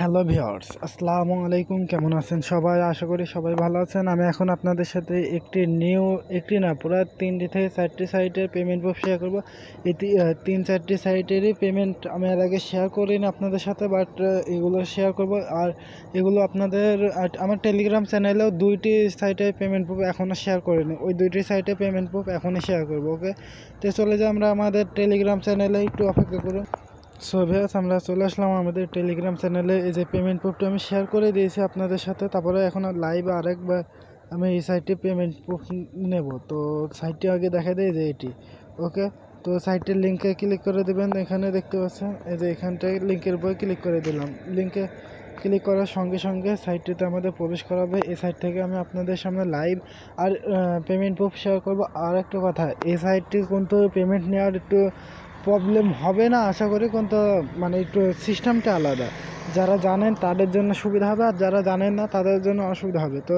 Hello viewers, আসসালামু আলাইকুম। কেমন আছেন সবাই? আশা করি সবাই ভালো আছেন। আমি এখন আপনাদের সাথে একটি না পুরো 3টি থেকে 4টি সাইটের পেমেন্ট প্রুফ শেয়ার করব। এই 3-4টি সাইটেরই পেমেন্ট আমি এর আগে শেয়ার করিনি আপনাদের সাথে, বাট এগুলো শেয়ার করব। আর এগুলো আপনাদের আমার টেলিগ্রাম চ্যানেলেও 2টি সাইটের পেমেন্ট প্রুফ এখনও শেয়ার করিনি। ওই 2টি সাইটের পেমেন্ট প্রুফ এখনই শেয়ার করব। ওকে, তো চলে যাই আমরা আমাদের টেলিগ্রাম চ্যানেলে, একটু অপেক্ষা করুন। সো ভিউয়ার্স, আমরা চলে আসলাম আমাদের টেলিগ্রাম চ্যানেলে। এই যে পেমেন্ট প্রুফটা আমি শেয়ার করে দিয়েছি আপনাদের সাথে। তারপরে এখন লাইভ আরেকবার আমি এই সাইটটি পেমেন্ট প্রুফ নেব। তো সাইটটি আগে দেখা দেয় যে এটি। ওকে, তো সাইটের লিঙ্কে ক্লিক করে দেবেন। এখানে দেখতে পাচ্ছেন এই যে এখানটায় লিঙ্কের উপর ক্লিক করে দিলাম। লিঙ্কে ক্লিক করার সঙ্গে সঙ্গে সাইটটিতে আমাদের প্রবেশ করাবে। এই সাইট থেকে আমি আপনাদের সামনে লাইভ আর পেমেন্ট প্রুফ শেয়ার করব। আর একটা কথা, এই সাইটটি কিন্তু পেমেন্ট নেওয়ার একটু প্রবলেম হবে না আশা করি, কিন্তু মানে একটু সিস্টেমটা আলাদা। যারা জানেন তাদের জন্য সুবিধা হবে, আর যারা জানেন না তাদের জন্য অসুবিধা হবে। তো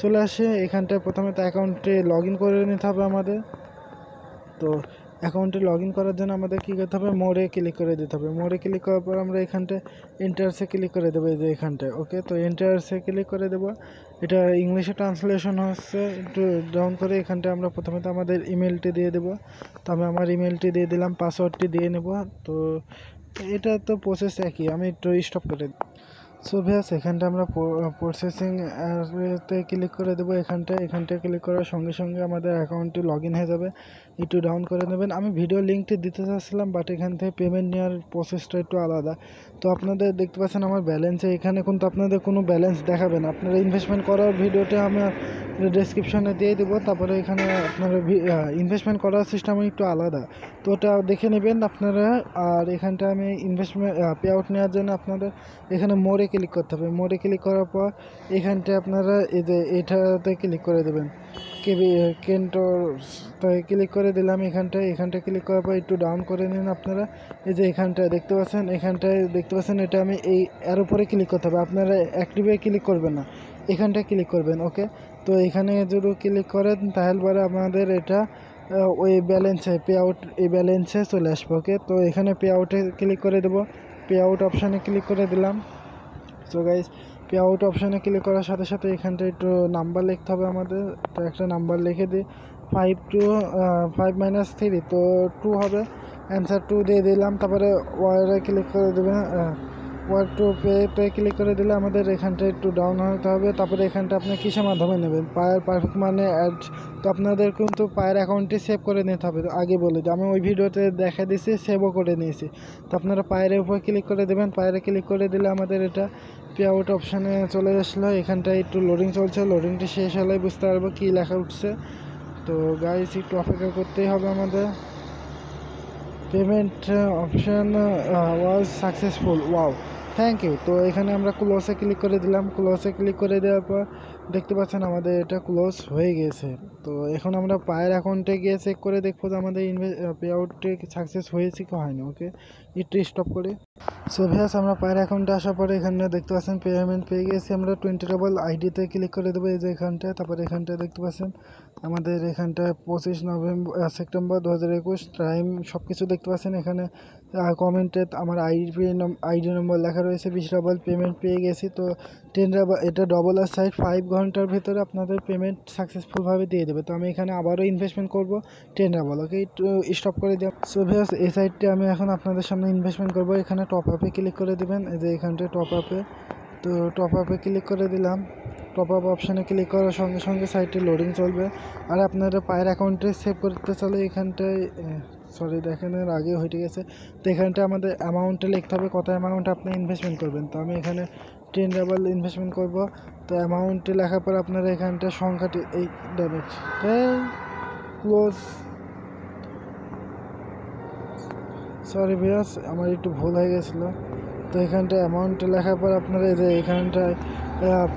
চলে আসে এখানটায়, প্রথমে তো অ্যাকাউন্টে লগ ইন করে নিতে হবে আমাদের। তো অ্যাকাউন্টে লগ ইন করার জন্য আমাদের কী করতে হবে, মোড়ে ক্লিক করে দিতে হবে। মোড়ে ক্লিক করার পর আমরা এখানটায় এন্টারসে ক্লিক করে দেবো, এই যে এখানটায়। ওকে, তো এন্টারসে ক্লিক করে দেবো। এটা ইংলিশে ট্রান্সলেশন হচ্ছে, একটু ডাউন করে এখানটায় আমরা প্রথমে তো আমাদের ইমেলটি দিয়ে দেবো। তো আমি আমার ইমেলটি দিয়ে দিলাম, পাসওয়ার্ডটি দিয়ে নেব। তো এটা তো প্রসেস একই, আমি একটু স্টপ করে দিই। সো ভিউয়ার্স, এখানটা আমরা প্রসেসিং তে ক্লিক করে দেবো। এখানটায় ক্লিক করার সঙ্গে সঙ্গে আমাদের অ্যাকাউন্টটি লগ ইন হয়ে যাবে। একটু ডাউন করে নেবেন। আমি ভিডিও লিঙ্কটি দিতে চাচ্ছিলাম, বাট এখান থেকে পেমেন্ট নেওয়ার প্রসেসটা একটু আলাদা। তো আপনাদের দেখতে পাচ্ছেন আমার ব্যালেন্সে, এখানে কিন্তু আপনাদের কোনো ব্যালেন্স দেখাবে না। আপনারা ইনভেস্টমেন্ট করার ভিডিওটা আমার ডেসক্রিপশনে দিয়ে দেবো। তারপরে এখানে আপনারা ইনভেস্টমেন্ট করার সিস্টেম একটু আলাদা, তো ওটা দেখে নেবেন আপনারা। আর এখানটা আমি ইনভেস্টমেন্ট পে আউট নেওয়ার জন্য আপনাদের এখানে মোড়ে ক্লিক করতে হবে। মোড়ে ক্লিক করার পর এখানটায় আপনারা এই যে এটাতে ক্লিক করে দেবেন, কেন্টোতে ক্লিক করে দিলাম। এখানটায় ক্লিক করার পর একটু ডাউন করে নিন আপনারা। এই যে এখানটায় দেখতে পাচ্ছেন এটা আমি এর উপরে ক্লিক করতে হবে। আপনারা অ্যাক্টিভে ক্লিক করবেন না, এখানটায় ক্লিক করবেন। ওকে, তো এখানে যদি ক্লিক করেন তাহলে পরে আমাদের এটা ওই ব্যালেন্সে পে আউট, এই ব্যালেন্সে চলে আসবে। ওকে, তো এখানে পে আউটে ক্লিক করে দেবো। পে আউট অপশানে ক্লিক করে দিলাম। সো গাইজ, পে আউট অপশানে ক্লিক করার সাথে সাথে এখানটা একটু নাম্বার লিখতে হবে আমাদের। তো একটা নাম্বার লিখে দিই, 5 - 3, তো 2 হবে। অ্যান্সার 2 দিয়ে দিলাম। তারপরে ওয়ারে ক্লিক করে দেবেন। ওয়ার টু পেতে ক্লিক করে দিলে আমাদের এখানটা একটু ডাউন হতে হবে। তারপরে এখানটা আপনি কিসের মাধ্যমে নেবেন, পায়ের পারফেক্ট মানে অ্যাড। তো আপনাদের কিন্তু পায়ের অ্যাকাউন্টটি সেভ করে নিতে হবে। তো আগে বলে দিই, আমি ওই ভিডিওতে দেখা দিয়েছি, সেভও করে নিয়েছি। তো আপনারা পায়ের উপর ক্লিক করে দেবেন। পায়ের ক্লিক করে দিলে আমাদের এটা পে আউট অপশানে চলে আসলো। এখানটায় একটু লোডিং চলছে, লোডিংটি শেষ হলে বুঝতে পারবো কী লেখা উঠছে। তো গাইস, একটু অপেক্ষা করতেই হবে আমাদের। Payment option was successful, wow, thank you. তো এখানে আমরা ক্লোজে ক্লিক করে দিলাম। ক্লোজে ক্লিক করে দেওয়ার পর দেখতে পাচ্ছেন আমাদের এটা ক্লোজ হয়ে গেছে। তো এখন আমরা পায়ের অ্যাকাউন্টে গিয়ে চেক করে দেখবো যে আমাদের পে আউটটি সাকসেস হয়েছে কি হয়নি। ওকে, একটু স্টপ করে। সো ভিউয়ার্স, আমরা পায়ের অ্যাকাউন্টে আসার পরে এখানে দেখতে পাচ্ছেন পেমেন্ট পেয়ে গেছি। আমরা 20 আইডিতে ক্লিক করে দেবো, এই যে এখানটায়। তারপরে এখানটায় দেখতে পাচ্ছেন আমাদের এখানটায় 25 সেপ্টেম্বর 2021 টাইম সব কিছু দেখতে পাচ্ছেন। এখানে কমেন্টে আমার আইডি নম্বর লেখা রয়েছে। 20 পেমেন্ট পেয়ে গেছি। তো 10 এটা ডবল আর সাইড 5 ঘন্টার ভিতরে আপনাদের পেমেন্ট সাকসেসফুলভাবে দিয়ে দেবে। তো আমি এখানে আবারও ইনভেস্টমেন্ট করব 10। ওকে, একটু স্টপ করে দিলাম। সো ভিউয়ার্স, এই সাইডটি আমি এখন আপনাদের সামনে ইনভেস্টমেন্ট করব। এখানে টপ আপে ক্লিক করে দেবেন, এই যে এখানটায় টপ আপে। তো টপ আপে ক্লিক করে দিলাম। টপ আপ অপশানে ক্লিক করার সঙ্গে সঙ্গে সাইটটি লোডিং চলবে। আর আপনারা পায়ের অ্যাকাউন্টে সেভ করতে চাইলে এখানটায় দেখেন এর আগে হয়ে গেছে। তো এখানটায় আমাদের অ্যামাউন্টে লিখতে হবে, কত অ্যামাউন্ট আপনি ইনভেস্টমেন্ট করবেন। তো আমি এখানে 10 ইনভেস্টমেন্ট করব। তো অ্যামাউন্টে লেখার পর আপনারা এখানটা সংখ্যাটি এই ড্যামেজ ক্লোজ, সরি ভিউয়ার্স, আমার একটু ভুল হয়ে গেছিলো। তো এখানটা অ্যামাউন্ট লেখার পর আপনারা এই যে এখানটায়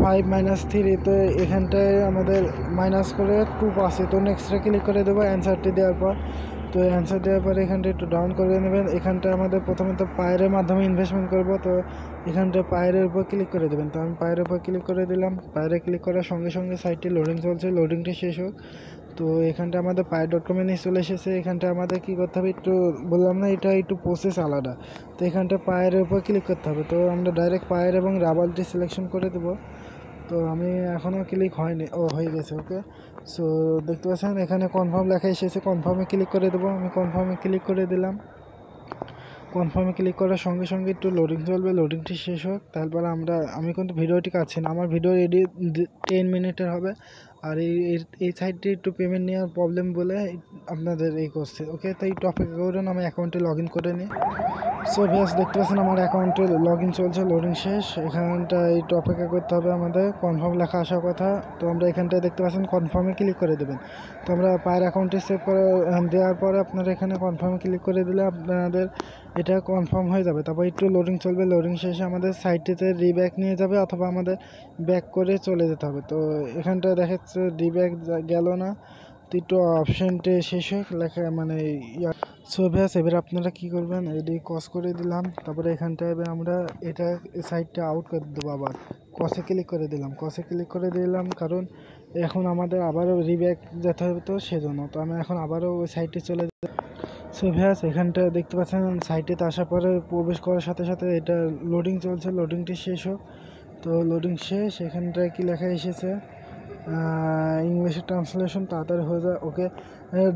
5 - 3, তো এখানটায় আমাদের মাইনাস করে 2 পাচ্ছে। তো নেক্সটে ক্লিক করে দেবো অ্যান্সারটি দেওয়ার পর। তো অ্যান্সার দেওয়ার পরে এখানটা একটু ডাউন করে নেবেন। এখানটা আমাদের প্রথমে তো পায়ের মাধ্যমে ইনভেস্টমেন্ট করব, তো এখানটা পায়ের উপর ক্লিক করে দেবেন। তো আমি পায়ের উপর ক্লিক করে দিলাম। পায়ের ক্লিক করার সঙ্গে সঙ্গে সাইটটি লোডিং চলছে, লোডিংটি শেষ হোক। তো এখানটা আমাদের পায়ের.com-এ নিয়ে চলে এসেছে। এখানটা আমাদের কী করতে হবে, একটু বললাম না এটা একটু প্রসেস আলাদা। তো এখানটা পায়ের উপর ক্লিক করতে হবে। তো আমরা ডাইরেক্ট পায়ের এবং রাবারটি সিলেকশন করে দেবো। তো আমি এখনও ক্লিক হয়নি, হয়ে গেছে। ওকে, সো দেখতে পাচ্ছেন এখানে কনফার্ম লেখা এসেছে, কনফার্মে ক্লিক করে দেবো। আমি কনফার্মে ক্লিক করে দিলাম। কনফার্মে ক্লিক করার সঙ্গে সঙ্গে একটু লোডিং চলবে, লোডিংটি শেষ হোক। তারপরে আমি কিন্তু ভিডিওটি কাটছি না, আমার ভিডিও এডি 10 মিনিটের হবে। আর এই সাইটটি একটু পেমেন্ট নেওয়ার প্রবলেম বলে আপনাদের এই করছে। ওকে, তো এই টপিক করুন, আমি অ্যাকাউন্টে লগ ইন করে নিই। সো ভিউয়ার্স দেখতে পাচ্ছেন আমার অ্যাকাউন্টে লগ ইন চলছে, লোডিং শেষ। এখানটা একটু অপেক্ষা করতে হবে, আমাদের কনফার্ম লেখা আসার কথা। তো আমরা এখানটায় দেখতে পাচ্ছেন কনফার্মে ক্লিক করে দেবেন। তো আমরা পায়ের অ্যাকাউন্টে সেভ করে দেওয়ার পরে আপনারা এখানে কনফার্মে ক্লিক করে দিলে আপনাদের এটা কনফার্ম হয়ে যাবে। তারপর একটু লোডিং চলবে, লোডিং শেষে আমাদের সাইটটিতে রিব্যাক নিয়ে যাবে অথবা আমাদের ব্যাক করে চলে যেতে হবে। তো এখানটা দেখাচ্ছে রিব্যাক গেল না, তো একটু অপশানটা শেষ হোক লেখা মানে সো ভিউয়ার্স এবার আপনারা কী করবেন, এটি কস করে দিলাম। তারপরে এখানটায় আমরা এটা সাইডটা আউট করে দেবো। আবার কসে ক্লিক করে দিলাম, কসে ক্লিক করে দিলাম কারণ এখন আমাদের আবারও রিব্যাক যেতে হবে, তো সেজন্য। তো আমি এখন আবারও ওই সাইটে চলে যাই। সো ভিউয়ার্স এখানটা দেখতে পাচ্ছেন সাইটেতে আসার পরে প্রবেশ করার সাথে সাথে এটা লোডিং চলছে, লোডিংটি শেষ হোক। তো লোডিং শেষ, এখানটায় কি লেখা এসেছে ইংলিশে ট্রান্সলেশন তাড়াতাড়ি হয়ে যায়। ওকে,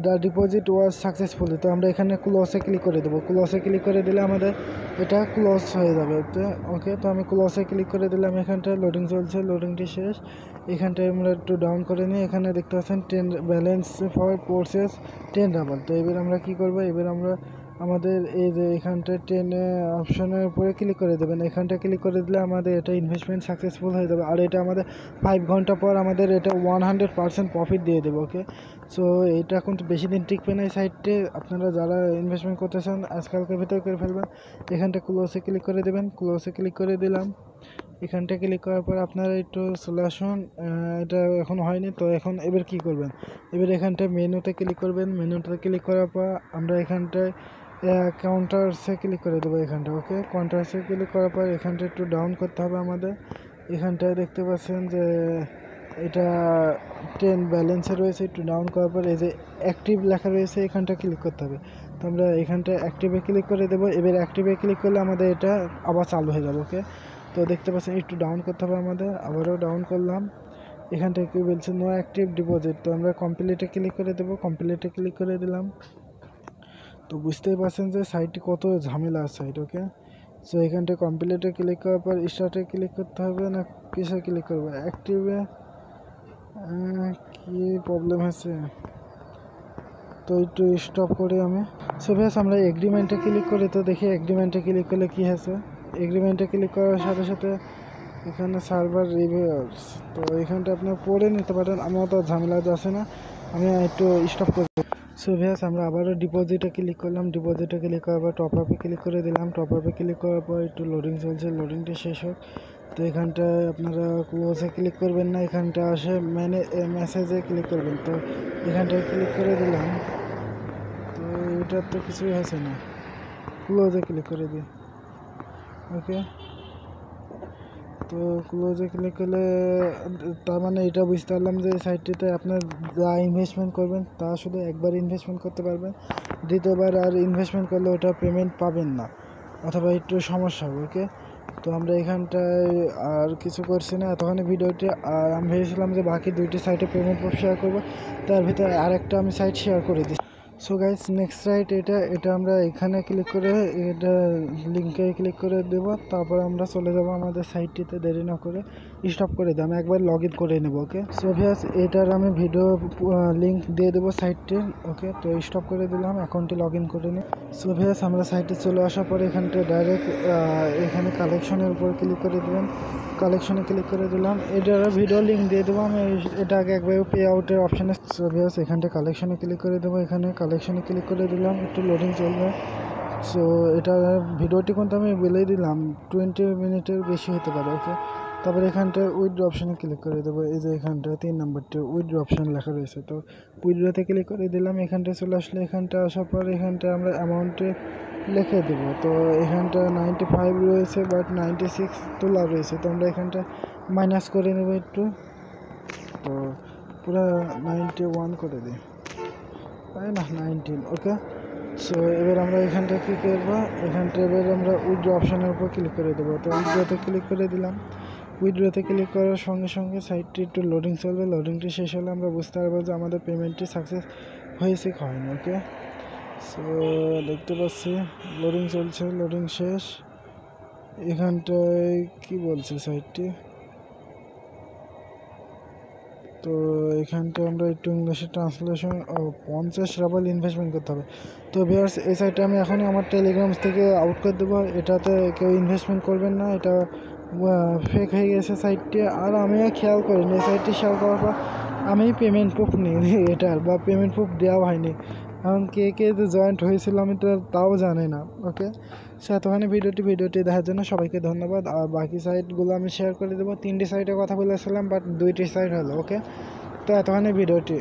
দ্য ডিপোজিট ওয়াজ সাকসেসফুলি। তো আমরা এখানে ক্লোজে ক্লিক করে দেবো। ক্লোজে ক্লিক করে দিলে আমাদের এটা ক্লোজ হয়ে যাবে। তো ওকে, তো আমি ক্লোজে ক্লিক করে দিলাম। এখানটায় লোডিং চলছে, লোডিংটি শেষ। এখানটায় আমরা একটু ডাউন করে নিই। এখানে দেখতে পাচ্ছেন 10 ব্যালেন্স ফর প্রসেস 10 রাবার। তো এবার আমরা কী করবো, এবার আমরা আমাদের এই যে এখানটা 10 অপশনের উপরে ক্লিক করে দেবেন। এখানটা ক্লিক করে দিলে আমাদের এটা ইনভেস্টমেন্ট সাকসেসফুল হয়ে যাবে। আর এটা আমাদের 5 ঘন্টা পর আমাদের এটা 100% প্রফিট দিয়ে দেবে। ওকে, সো এটা কিন্তু বেশি দিন টিকবে না এই সাইটে। আপনারা যারা ইনভেস্টমেন্ট করতে চান আজকালকার ভিতরে করে ফেলবেন। এখানটা ক্লোজে ক্লিক করে দেবেন। ক্লোজে ক্লিক করে দিলাম। এখানটা ক্লিক করার পর আপনারা একটু চলে আসুন। এটা এখন হয়নি, তো এখন এবার কি করবেন, এবার এখানটায় মেনুতে ক্লিক করবেন। মেনুতে ক্লিক করার পর আমরা এখানটায় কাউন্টার্সে ক্লিক করে দেবো এখানটা। ওকে, কাউন্টার্সে ক্লিক করার পর এখানটা একটু ডাউন করতে হবে আমাদের। এখানটায় দেখতে পাচ্ছেন যে এটা 10 ব্যালেন্সে রয়েছে, একটু ডাউন করার পর এই যে অ্যাক্টিভ লেখা রয়েছে এখানটা ক্লিক করতে হবে। তো আমরা এখানটা অ্যাক্টিভে ক্লিক করে দেবো। এবার অ্যাক্টিভে ক্লিক করলে আমাদের এটা আবার চালু হয়ে যাবে। ওকে, তো দেখতে পাচ্ছেন একটু ডাউন করতে হবে আমাদের, আবারও ডাউন করলাম। এখানটা কি বলছে নো অ্যাক্টিভ ডিপোজিট। তো আমরা কমপ্লিটে ক্লিক করে দেবো। কমপ্লিটে ক্লিক করে দিলাম। তো বুঝতেই পারছেন যে সাইটটি কত ঝামেলা সাইট। ওকে, সো এখানটা কমপ্লিটে ক্লিক করার পর স্টার্টে ক্লিক করতে হবে না কিসে ক্লিক করবো, অ্যাক্টিভে কি প্রবলেম হয়েছে, তো একটু স্টপ করি আমি। সো ভিউয়ার্স আমরা এগ্রিমেন্টে ক্লিক করি, তো দেখি এগ্রিমেন্টে ক্লিক করলে কী হয়েছে। এগ্রিমেন্টে ক্লিক করার সাথে সাথে এখানে সার্ভার রিভিউয়ার্স, তো এখানটা আপনার পড়ে নিতে পারেন, আমার তো ঝামেলা আছে না, আমি একটু স্টপ করি। সো ভিউয়ার্স আমরা আবারও ডিপোজিটে ক্লিক করলাম। ডিপোজিটে ক্লিক করার পর টপ আপে ক্লিক করে দিলাম। টপ আপে ক্লিক করার পর একটু লোডিং চলছে, লোডিংটা শেষ হোক। তো এখানটায় আপনারা ক্লোজে ক্লিক করবেন না, এখানটা আসে মেসেজে ক্লিক করবেন। তো এখানটায় ক্লিক করে দিলাম। তো এটার তো কিছুই হয়েছে না, ক্লোজে ক্লিক করে দিই। ওকে, তো ক্লোজে ক্লিক করলে তার মানে এটা বুঝতে পারলাম যে সাইটটিতে আপনার যা ইনভেস্টমেন্ট করবেন তা শুধু একবার ইনভেস্টমেন্ট করতে পারবেন, দ্বিতীয়বার আর ইনভেস্টমেন্ট করলে ওটা পেমেন্ট পাবেন না অথবা একটু সমস্যা হবে। ওকে, তো আমরা এখানটায় আর কিছু করছি না এতক্ষণ ভিডিওটি। আর আমি ভেবেছিলাম যে বাকি 2টি সাইটে পেমেন্ট শেয়ার করবো, তার ভিতরে আরেকটা আমি সাইট শেয়ার করে দিই। সো গাইস নেক্সট সাইট এটা আমরা এখানে ক্লিক করে এটা লিঙ্কে ক্লিক করে দেবো। তারপর আমরা চলে যাব আমাদের সাইটটিতে, দেরি না করে স্টপ করে দিই, আমি একবার লগ ইন করে নেব। ওকে, সো ভিউয়ার্স এটার আমি ভিডিও লিঙ্ক দিয়ে দেবো সাইটটির। ওকে, তো স্টপ করে দিলাম, অ্যাকাউন্টটি লগ ইন করে নিই। সো ভিউয়ার্স আমরা সাইটে চলে আসার পরে এখানটা ডাইরেক্ট এখানে কালেকশনের উপর ক্লিক করে দেবেন। কালেকশনে ক্লিক করে দিলাম, এটার ভিডিও লিঙ্ক দিয়ে দেবো আমি, এটা আগে একবার পে আউটের অপশানে। সো ভিউয়ার্স এখানটা কালেকশনে ক্লিক করে দেবো। এখানে কালেকশনে ক্লিক করে দিলাম, একটু লোডিং চলবে। সো এটা ভিডিওটি কিন্তু আমি বলেই দিলাম 20 মিনিটের বেশি হতে পারে। ওকে, তারপর এখানটায় উইথড্র অপশানে ক্লিক করে দেবো। এই যে এখানটা 3 নম্বরটি উইথড্র অপশান লেখা রয়েছে, তো উইথড্রতে ক্লিক করে দিলাম। এখানটায় চলে আসলে এখানটা আসার পর এখানটায় আমরা অ্যামাউন্টে লিখে দেবো। তো এখানটা 95 রয়েছে, বাট 96 তোলা রয়েছে, তো আমরা এখানটা মাইনাস করে নেব একটু। তো পুরো 91 করে দিই, তাই না, 19। ওকে, সো এবার আমরা এখানটা কী করবো, এখানটা এবার আমরা উইথড্র অপশানের উপর ক্লিক করে দেবো। তো উইথড্রতে ক্লিক করে দিলাম। উইথড্রতে ক্লিক করার সঙ্গে সঙ্গে সাইটটি একটু লোডিং চলবে। লোডিংটি শেষ হলে আমরা বুঝতে পারবো যে আমাদের পেমেন্টটি সাকসেস হয়েছে কি হয়নি। ওকে, সো দেখতে পাচ্ছি লোডিং চলছে, লোডিং শেষ। এখানটায় কি বলছে সাইটটি, তো এখানটা আমরা একটু ইংলিশে ট্রান্সলেশন 50 রাবাল ইনভেস্টমেন্ট করতে হবে। তো ভিউয়ার্স, এই সাইটটা আমি এখনই আমার টেলিগ্রাম থেকে আউট করে দেবো। এটাতে কেউ ইনভেস্টমেন্ট করবেন না, এটা ফেক হয়ে গেছে সাইটটি। আর আমিও খেয়াল করিনি, এই সাইটটি শেয়ার করার পর আমি পেমেন্ট প্রুফ নিই এটার, বা পেমেন্ট প্রুফ দেওয়া হয়নি। এখন কে কে যে জয়েন্ট হয়েছিল আমি তো তাও জানি না। ওকে, সো এতখানি ভিডিওটি দেখার জন্য সবাইকে ধন্যবাদ। আর বাকি সাইটগুলো আমি শেয়ার করে দেবো। 3টি সাইটের কথা বলেছিলাম, বাট 2টি সাইট হলো। ওকে, তো এতখানি ভিডিওটি।